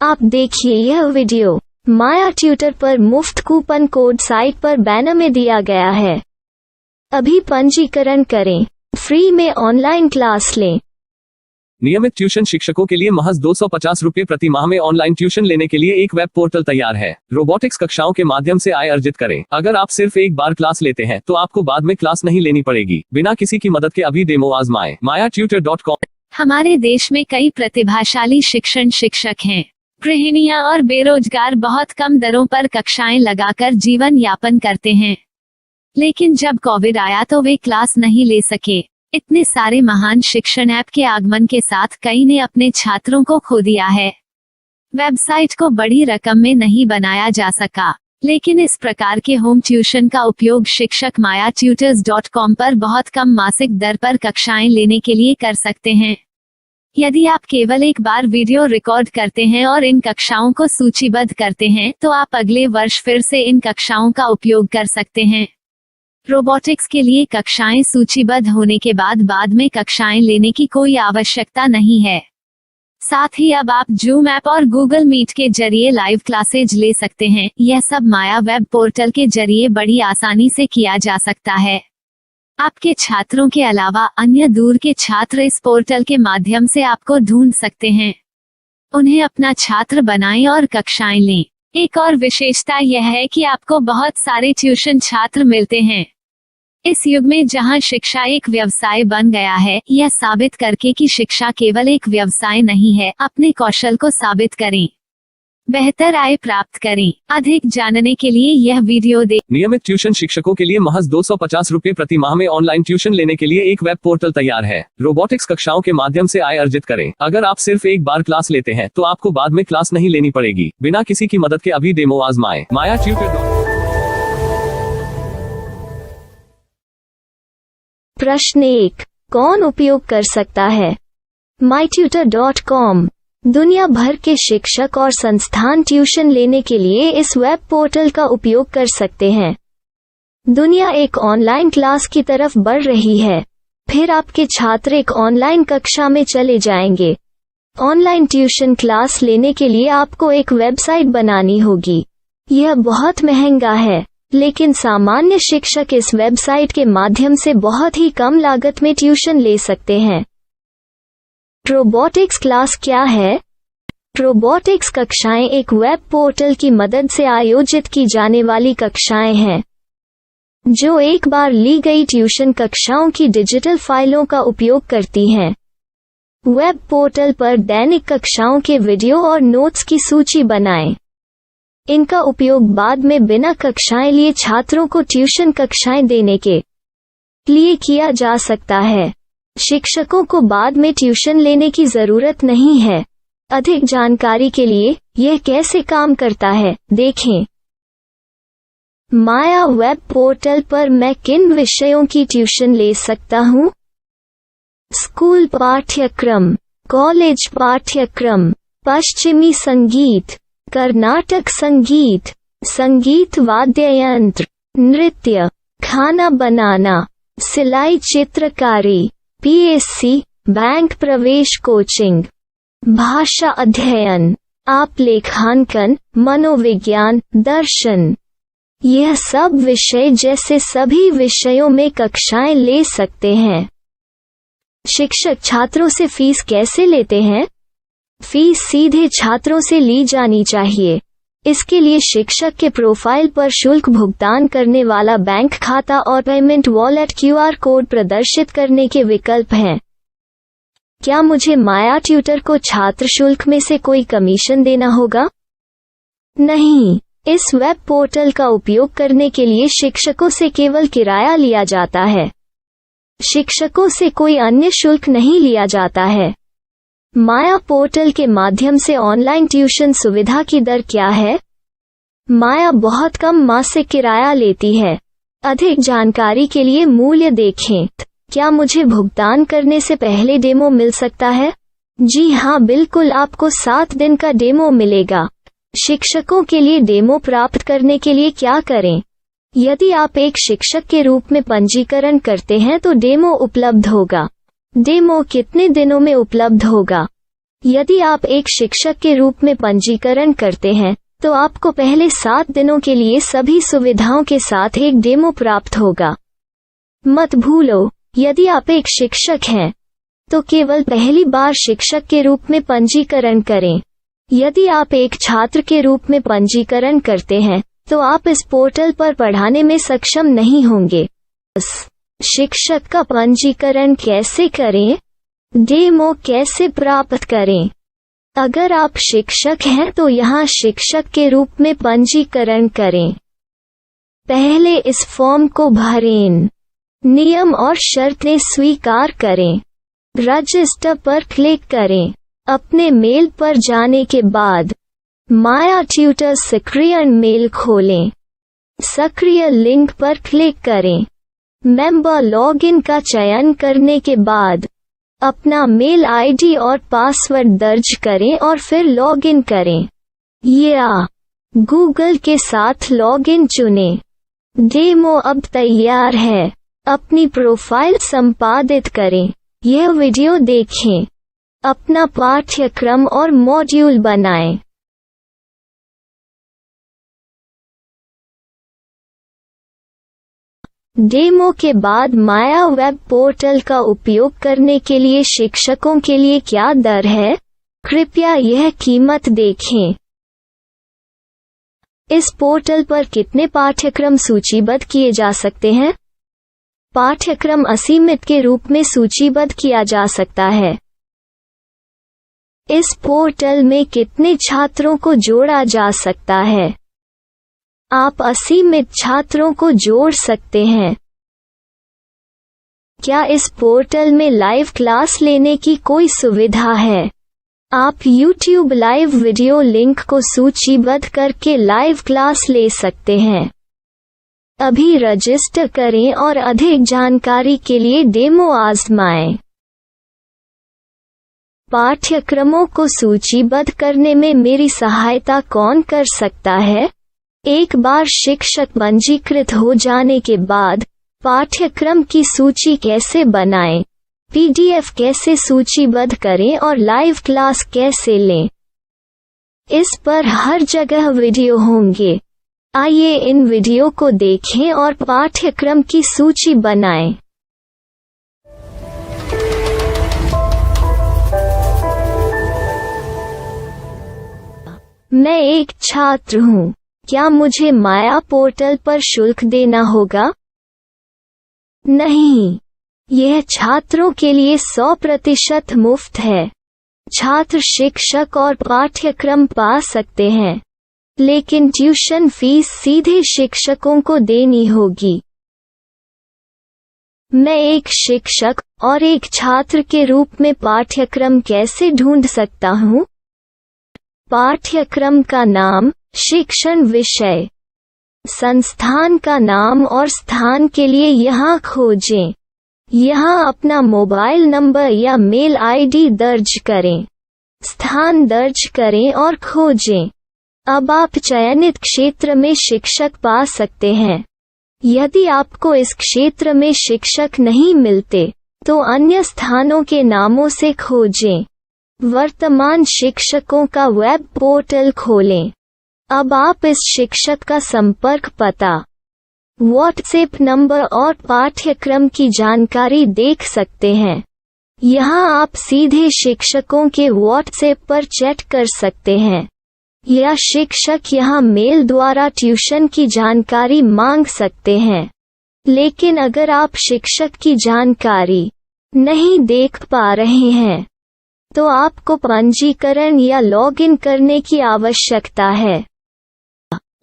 आप देखिए यह वीडियो माया ट्यूटर पर मुफ्त कूपन कोड साइट पर बैनर में दिया गया है। अभी पंजीकरण करें, फ्री में ऑनलाइन क्लास लें। नियमित ट्यूशन शिक्षकों के लिए महज 250 रुपये प्रति माह में ऑनलाइन ट्यूशन लेने के लिए एक वेब पोर्टल तैयार है। रोबोटिक्स कक्षाओं के माध्यम से आय अर्जित करें। अगर आप सिर्फ एक बार क्लास लेते हैं तो आपको बाद में क्लास नहीं लेनी पड़ेगी। बिना किसी की मदद के अभी डेमो आजमाएं। mayatutor.com। हमारे देश में कई प्रतिभाशाली शिक्षक हैं। गृहिणियां और बेरोजगार बहुत कम दरों पर कक्षाएं लगाकर जीवन यापन करते हैं, लेकिन जब कोविड आया तो वे क्लास नहीं ले सके। इतने सारे महान शिक्षण ऐप के आगमन के साथ कई ने अपने छात्रों को खो दिया है। वेबसाइट को बड़ी रकम में नहीं बनाया जा सका, लेकिन इस प्रकार के होम ट्यूशन का उपयोग शिक्षक mayatutors.com पर बहुत कम मासिक दर पर कक्षाएं लेने के लिए कर सकते हैं। यदि आप केवल एक बार वीडियो रिकॉर्ड करते हैं और इन कक्षाओं को सूचीबद्ध करते हैं तो आप अगले वर्ष फिर से इन कक्षाओं का उपयोग कर सकते हैं। रोबोटिक्स के लिए कक्षाएं सूचीबद्ध होने के बाद में कक्षाएं लेने की कोई आवश्यकता नहीं है। साथ ही अब आप जूम ऐप और गूगल मीट के जरिए लाइव क्लासेज ले सकते हैं। यह सब माया वेब पोर्टल के जरिए बड़ी आसानी से किया जा सकता है। आपके छात्रों के अलावा अन्य दूर के छात्र इस पोर्टल के माध्यम से आपको ढूंढ सकते हैं। उन्हें अपना छात्र बनाएं और कक्षाएं लें। एक और विशेषता यह है कि आपको बहुत सारे ट्यूशन छात्र मिलते हैं। इस युग में जहां शिक्षा एक व्यवसाय बन गया है, यह साबित करके कि शिक्षा केवल एक व्यवसाय नहीं है, अपने कौशल को साबित करें, बेहतर आय प्राप्त करें। अधिक जानने के लिए यह वीडियो देखें। नियमित ट्यूशन शिक्षकों के लिए महज 250 रुपये प्रति माह में ऑनलाइन ट्यूशन लेने के लिए एक वेब पोर्टल तैयार है। रोबोटिक्स कक्षाओं के माध्यम से आय अर्जित करें। अगर आप सिर्फ एक बार क्लास लेते हैं तो आपको बाद में क्लास नहीं लेनी पड़ेगी। बिना किसी की मदद के अभी डेमो आजमाएं। mayatutor। प्रश्न 1, कौन उपयोग कर सकता है? mytutor.com। दुनिया भर के शिक्षक और संस्थान ट्यूशन लेने के लिए इस वेब पोर्टल का उपयोग कर सकते हैं। दुनिया एक ऑनलाइन क्लास की तरफ बढ़ रही है, फिर आपके छात्र एक ऑनलाइन कक्षा में चले जाएंगे। ऑनलाइन ट्यूशन क्लास लेने के लिए आपको एक वेबसाइट बनानी होगी। यह बहुत महंगा है, लेकिन सामान्य शिक्षक इस वेबसाइट के माध्यम से बहुत ही कम लागत में ट्यूशन ले सकते हैं। रोबोटिक्स क्लास क्या है? रोबोटिक्स कक्षाएं एक वेब पोर्टल की मदद से आयोजित की जाने वाली कक्षाएं हैं, जो एक बार ली गई ट्यूशन कक्षाओं की डिजिटल फाइलों का उपयोग करती हैं। वेब पोर्टल पर दैनिक कक्षाओं के वीडियो और नोट्स की सूची बनाएं। इनका उपयोग बाद में बिना कक्षाएं लिए छात्रों को ट्यूशन कक्षाएं देने के लिए किया जा सकता है। शिक्षकों को बाद में ट्यूशन लेने की जरूरत नहीं है। अधिक जानकारी के लिए यह कैसे काम करता है देखें। माया वेब पोर्टल पर मैं किन विषयों की ट्यूशन ले सकता हूँ? स्कूल पाठ्यक्रम, कॉलेज पाठ्यक्रम, पश्चिमी संगीत, कर्नाटक संगीत, संगीत वाद्य यंत्र, नृत्य, खाना बनाना, सिलाई चित्रकारी, PSC, बैंक प्रवेश कोचिंग, भाषा अध्ययन, आप लेखांकन, मनोविज्ञान, दर्शन। यह सब विषय जैसे सभी विषयों में कक्षाएं ले सकते हैं। शिक्षक छात्रों से फीस कैसे लेते हैं? फीस सीधे छात्रों से ली जानी चाहिए। इसके लिए शिक्षक के प्रोफाइल पर शुल्क भुगतान करने वाला बैंक खाता और पेमेंट वॉलेट QR कोड प्रदर्शित करने के विकल्प हैं। क्या मुझे माया ट्यूटर को छात्र शुल्क में से कोई कमीशन देना होगा? नहीं, इस वेब पोर्टल का उपयोग करने के लिए शिक्षकों से केवल किराया लिया जाता है। शिक्षकों से कोई अन्य शुल्क नहीं लिया जाता है। माया पोर्टल के माध्यम से ऑनलाइन ट्यूशन सुविधा की दर क्या है? माया बहुत कम मासिक किराया लेती है। अधिक जानकारी के लिए मूल्य देखें। क्या मुझे भुगतान करने से पहले डेमो मिल सकता है? जी हाँ, बिल्कुल, आपको 7 दिन का डेमो मिलेगा। शिक्षकों के लिए डेमो प्राप्त करने के लिए क्या करें? यदि आप एक शिक्षक के रूप में पंजीकरण करते हैं तो डेमो उपलब्ध होगा। डेमो कितने दिनों में उपलब्ध होगा? यदि आप एक शिक्षक के रूप में पंजीकरण करते हैं तो आपको पहले 7 दिनों के लिए सभी सुविधाओं के साथ एक डेमो प्राप्त होगा। मत भूलो, यदि आप एक शिक्षक हैं तो केवल पहली बार शिक्षक के रूप में पंजीकरण करें। यदि आप एक छात्र के रूप में पंजीकरण करते हैं तो आप इस पोर्टल पर पढ़ाने में सक्षम नहीं होंगे। शिक्षक का पंजीकरण कैसे करें? डेमो कैसे प्राप्त करें? अगर आप शिक्षक हैं तो यहाँ शिक्षक के रूप में पंजीकरण करें। पहले इस फॉर्म को भरें। नियम और शर्तें स्वीकार करें। रजिस्टर पर क्लिक करें। अपने मेल पर जाने के बाद माया ट्यूटर सक्रिय मेल खोलें। सक्रिय लिंक पर क्लिक करें। मेंबर लॉगिन का चयन करने के बाद अपना मेल आईडी और पासवर्ड दर्ज करें और फिर लॉगिन करें या गूगल के साथ लॉगिन चुनें। डेमो अब तैयार है। अपनी प्रोफाइल संपादित करें। यह वीडियो देखें। अपना पाठ्यक्रम और मॉड्यूल बनाएं। डेमो के बाद माया वेब पोर्टल का उपयोग करने के लिए शिक्षकों के लिए क्या दर है? कृपया यह कीमत देखें। इस पोर्टल पर कितने पाठ्यक्रम सूचीबद्ध किए जा सकते हैं? पाठ्यक्रम असीमित के रूप में सूचीबद्ध किया जा सकता है। इस पोर्टल में कितने छात्रों को जोड़ा जा सकता है? आप असीमित छात्रों को जोड़ सकते हैं। क्या इस पोर्टल में लाइव क्लास लेने की कोई सुविधा है? आप YouTube लाइव वीडियो लिंक को सूचीबद्ध करके लाइव क्लास ले सकते हैं। अभी रजिस्टर करें और अधिक जानकारी के लिए डेमो आजमाएं। पाठ्यक्रमों को सूचीबद्ध करने में मेरी सहायता कौन कर सकता है? एक बार शिक्षक पंजीकृत हो जाने के बाद पाठ्यक्रम की सूची कैसे बनाएं, PDF कैसे सूचीबद्ध करें और लाइव क्लास कैसे लें, इस पर हर जगह वीडियो होंगे। आइए इन वीडियो को देखें और पाठ्यक्रम की सूची बनाएं। मैं एक छात्र हूँ। क्या मुझे माया पोर्टल पर शुल्क देना होगा? नहीं, यह छात्रों के लिए 100% मुफ्त है। छात्र शिक्षक और पाठ्यक्रम पा सकते हैं, लेकिन ट्यूशन फीस सीधे शिक्षकों को देनी होगी। मैं एक शिक्षक और एक छात्र के रूप में पाठ्यक्रम कैसे ढूंढ सकता हूँ? पाठ्यक्रम का नाम, शिक्षण विषय, संस्थान का नाम और स्थान के लिए यहाँ खोजें। यहाँ अपना मोबाइल नंबर या मेल आईडी दर्ज करें। स्थान दर्ज करें और खोजें। अब आप चयनित क्षेत्र में शिक्षक पा सकते हैं। यदि आपको इस क्षेत्र में शिक्षक नहीं मिलते तो अन्य स्थानों के नामों से खोजें। वर्तमान शिक्षकों का वेब पोर्टल खोलें। अब आप इस शिक्षक का संपर्क पता, व्हाट्सएप नंबर और पाठ्यक्रम की जानकारी देख सकते हैं। यहाँ आप सीधे शिक्षकों के व्हाट्सएप पर चैट कर सकते हैं या शिक्षक यहाँ मेल द्वारा ट्यूशन की जानकारी मांग सकते हैं। लेकिन अगर आप शिक्षक की जानकारी नहीं देख पा रहे हैं तो आपको पंजीकरण या लॉगिन करने की आवश्यकता है।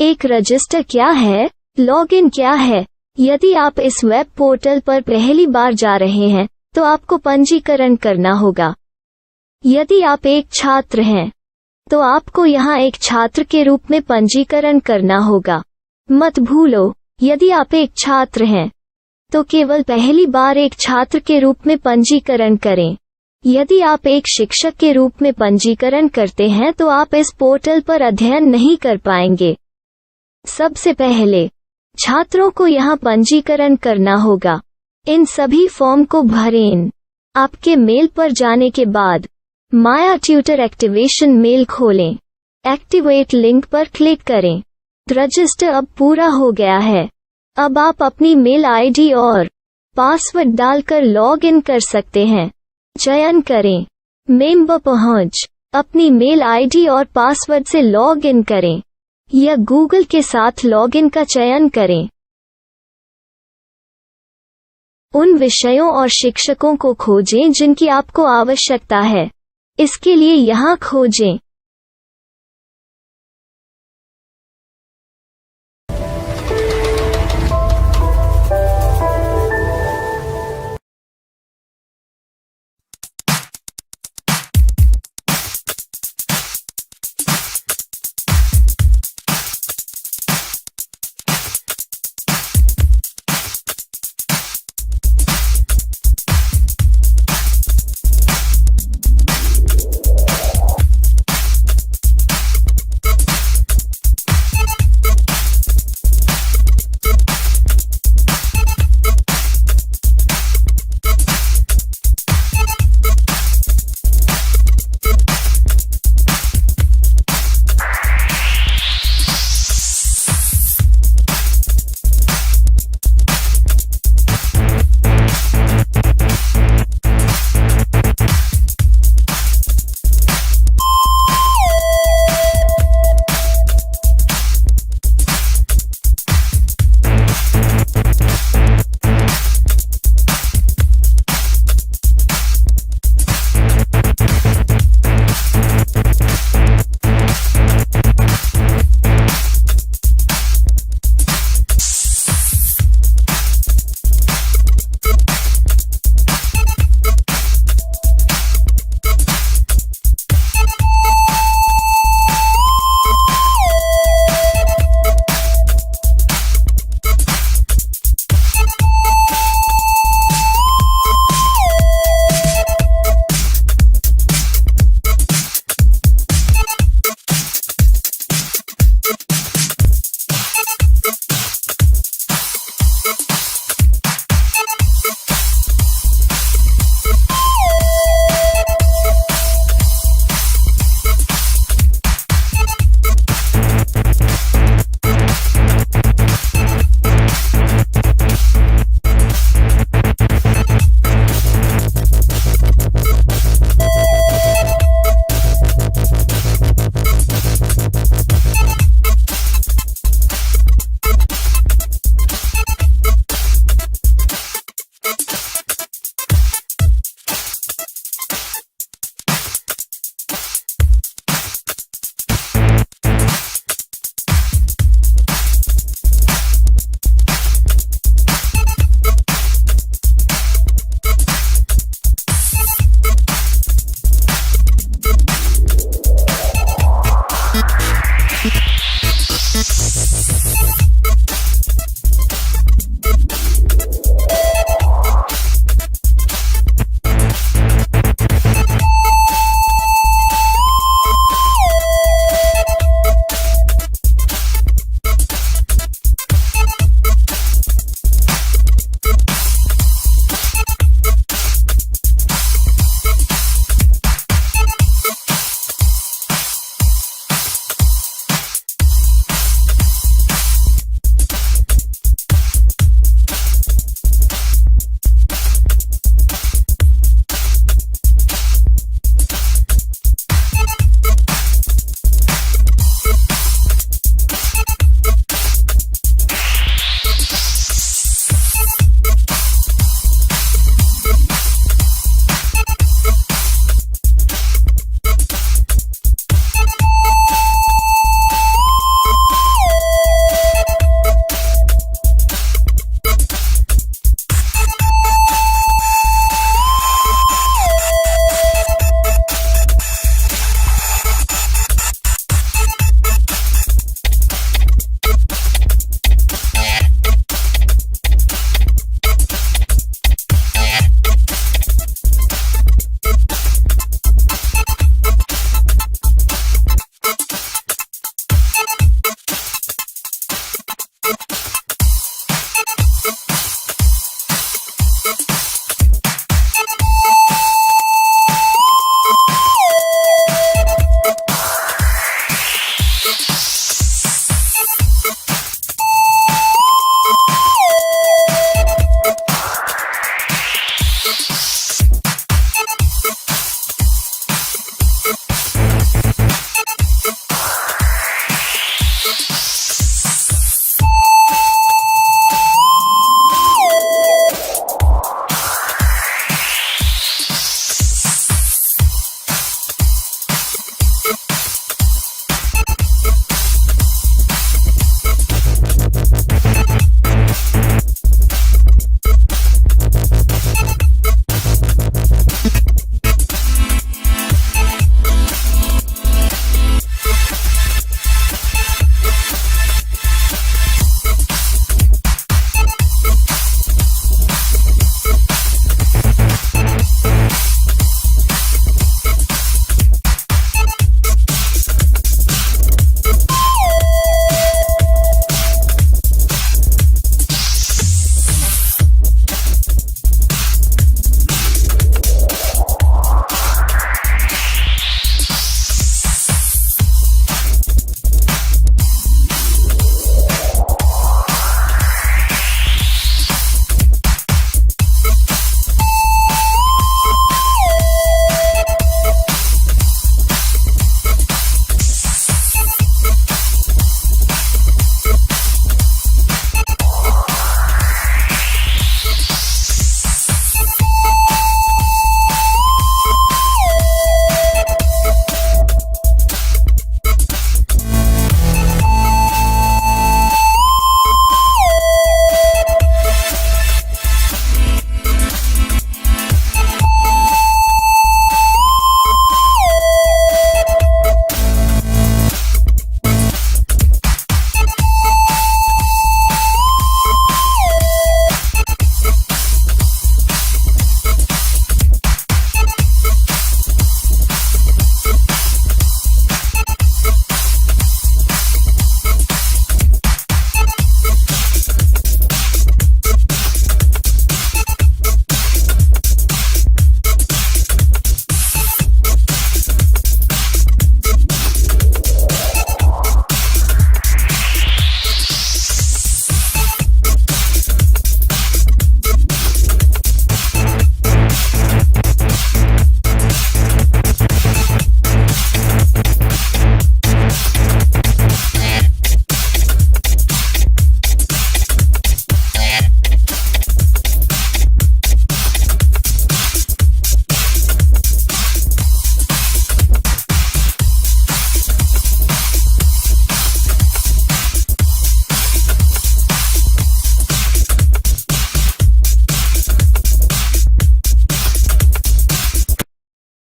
एक रजिस्टर क्या है? लॉगिन क्या है? यदि आप इस वेब पोर्टल पर पहली बार जा रहे हैं तो आपको पंजीकरण करना होगा। यदि आप एक छात्र हैं तो आपको यहाँ एक छात्र के रूप में पंजीकरण करना होगा। मत भूलो, यदि आप एक छात्र हैं तो केवल पहली बार एक छात्र के रूप में पंजीकरण करें। यदि आप एक शिक्षक के रूप में पंजीकरण करते हैं तो आप इस पोर्टल पर अध्ययन नहीं कर पाएंगे। सबसे पहले छात्रों को यहाँ पंजीकरण करना होगा। इन सभी फॉर्म को भरें। आपके मेल पर जाने के बाद माया ट्यूटर एक्टिवेशन मेल खोलें। एक्टिवेट लिंक पर क्लिक करें। रजिस्टर अब पूरा हो गया है। अब आप अपनी मेल आईडी और पासवर्ड डालकर लॉग इन कर सकते हैं। चयन करें मेंबर पहुंच। अपनी मेल आईडी और पासवर्ड से लॉग इन करें या गूगल के साथ लॉग इन का चयन करें। उन विषयों और शिक्षकों को खोजें जिनकी आपको आवश्यकता है। इसके लिए यहाँ खोजें।